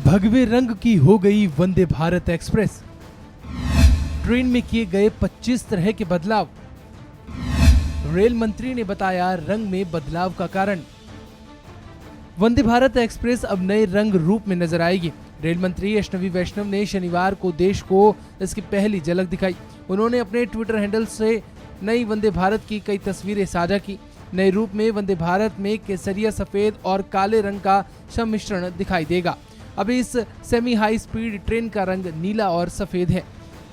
भगवे रंग की हो गई वंदे भारत एक्सप्रेस। ट्रेन में किए गए 25 तरह के बदलाव। रेल मंत्री ने बताया रंग में बदलाव का कारण। वंदे भारत एक्सप्रेस अब नए रंग रूप में नजर आएगी। रेल मंत्री अश्विनी वैष्णव ने शनिवार को देश को इसकी पहली झलक दिखाई। उन्होंने अपने ट्विटर हैंडल से नई वंदे भारत की कई तस्वीरें साझा की। नए रूप में वंदे भारत में केसरिया, सफेद और काले रंग का सम्मिश्रण दिखाई देगा। अभी इस सेमी हाई स्पीड ट्रेन का रंग नीला और सफेद है।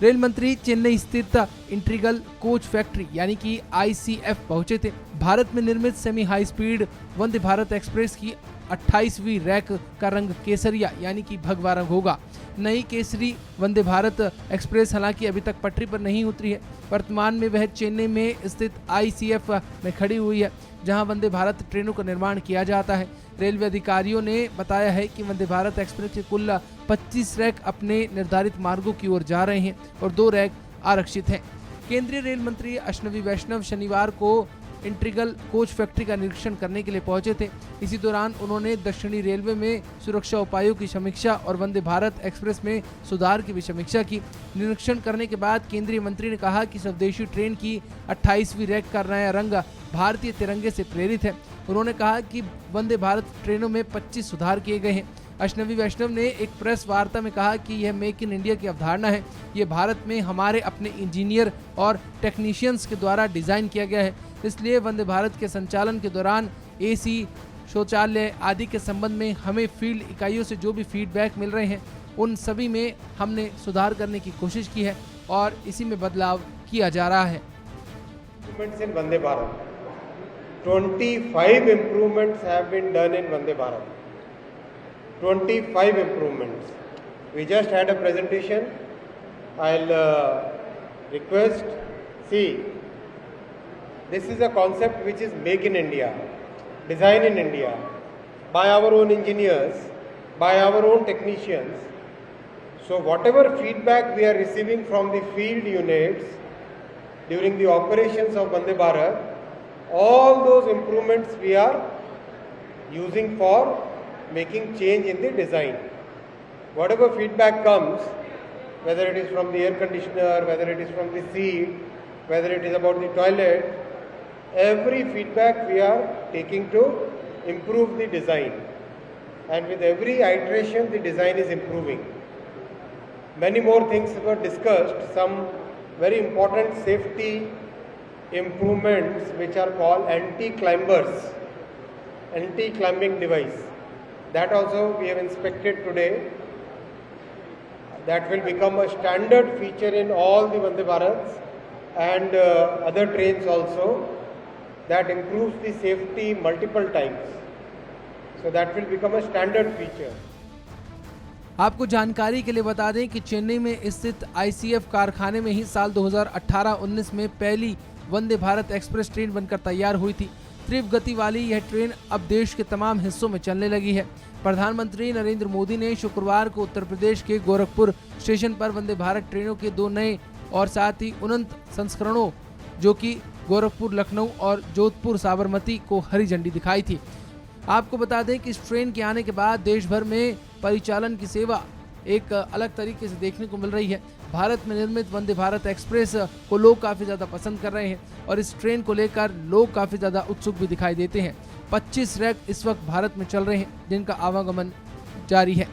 रेल मंत्री चेन्नई स्थित इंटीग्रल कोच फैक्ट्री यानी कि ICF पहुंचे थे। भारत में निर्मित semi high speed Vande Bharat express की 28वीं रैक का रंग केसरिया यानी कि भगवा रंग होगा। नई केसरी वंदे भारत एक्सप्रेस हालांकि अभी तक पटरी पर नहीं उतरी है। वर्तमान में वह चेन्नई में स्थित ICF में खड़ी हुई है, जहां वंदे भारत ट्रेनों का निर्माण किया जाता है। रेलवे अधिकारियों ने बताया है कि वंदे भारत एक्सप्रेस के कुल 25 रैक अपने निर्धारित मार्गों की ओर जा रहे हैं और 2 रैक आरक्षित हैं। केंद्रीय रेल मंत्री अश्विनी वैष्णव शनिवार को इंटीग्रल कोच फैक्ट्री का निरीक्षण करने के लिए पहुंचे थे। इसी दौरान उन्होंने दक्षिणी रेलवे में सुरक्षा उपायों की समीक्षा और वंदे भारत एक्सप्रेस में सुधार की भी समीक्षा की। निरीक्षण करने के बाद केंद्रीय मंत्री ने कहा कि स्वदेशी ट्रेन की 28वीं रैक का नया रंग भारतीय तिरंगे से प्रेरित है। उन्होंने कहा कि वंदे भारत ट्रेनों में 25 सुधार किए गए हैं। अश्विनी वैष्णव ने एक प्रेस वार्ता में कहा कि यह मेक इन इंडिया की अवधारणा है। ये भारत में हमारे अपने इंजीनियर और टेक्नीशियंस के द्वारा डिजाइन किया गया है, इसलिए वंदे भारत के संचालन के दौरान AC, शौचालय आदि के संबंध में हमें फील्ड इकाइयों से जो भी फीडबैक मिल रहे हैं उन सभी में हमने सुधार करने की कोशिश की है और इसी में बदलाव किया जा रहा है। In Vande Bharat, 25 improvements have been done in Vande Bharat. 25 improvements. We just had a presentation. I'll request, see, this is a concept which is make in India, design in India, by our own engineers, by our own technicians. So whatever feedback we are receiving from the field units during the operations of Vande Bharat, all those improvements we are using for making change in the design. Whatever feedback comes, whether it is from the air conditioner, whether it is from the seat, whether it is about the toilet, every feedback we are taking to improve the design. And with every iteration, the design is improving. Many more things were discussed, some very important safety improvements which are called anti-climbers, anti-climbing device. That also we have inspected today. That will become a standard feature in all the Vande Bharats and other trains also. That improves the safety multiple times. So that will become a standard feature. आपको जानकारी के लिए बता दें कि चेन्नई में स्थित ICF कारखाने में ही साल 2018-19 में पहली वंदे भारत एक्सप्रेस ट्रेन बनकर तैयार हुई थी। तीव्र गति वाली यह ट्रेन अब देश के तमाम हिस्सों में चलने लगी है। प्रधानमंत्री नरेंद्र मोदी ने शुक्रवार को उत्तर प्रदेश के गोरखपुर स्टेशन पर वंदे भारत ट्रेनों के 2 नए और साथ ही उन्नत संस्करणों जो कि गोरखपुर, लखनऊ और जोधपुर साबरमती को हरी झंडी दिखाई थी। आपको बता दें कि इस ट्रेन के आने के बाद देश भर में परिचालन की सेवा एक अलग तरीके से देखने को मिल रही है। भारत में निर्मित वंदे भारत एक्सप्रेस को लोग काफ़ी ज़्यादा पसंद कर रहे हैं और इस ट्रेन को लेकर लोग काफ़ी ज़्यादा उत्सुक भी दिखाई देते हैं। 25 रैक इस वक्त भारत में चल रहे हैं जिनका आवागमन जारी है।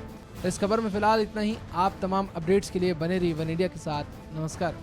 इस खबर में फिलहाल इतना ही। आप तमाम अपडेट्स के लिए बने रहिए वन इंडिया के साथ। नमस्कार।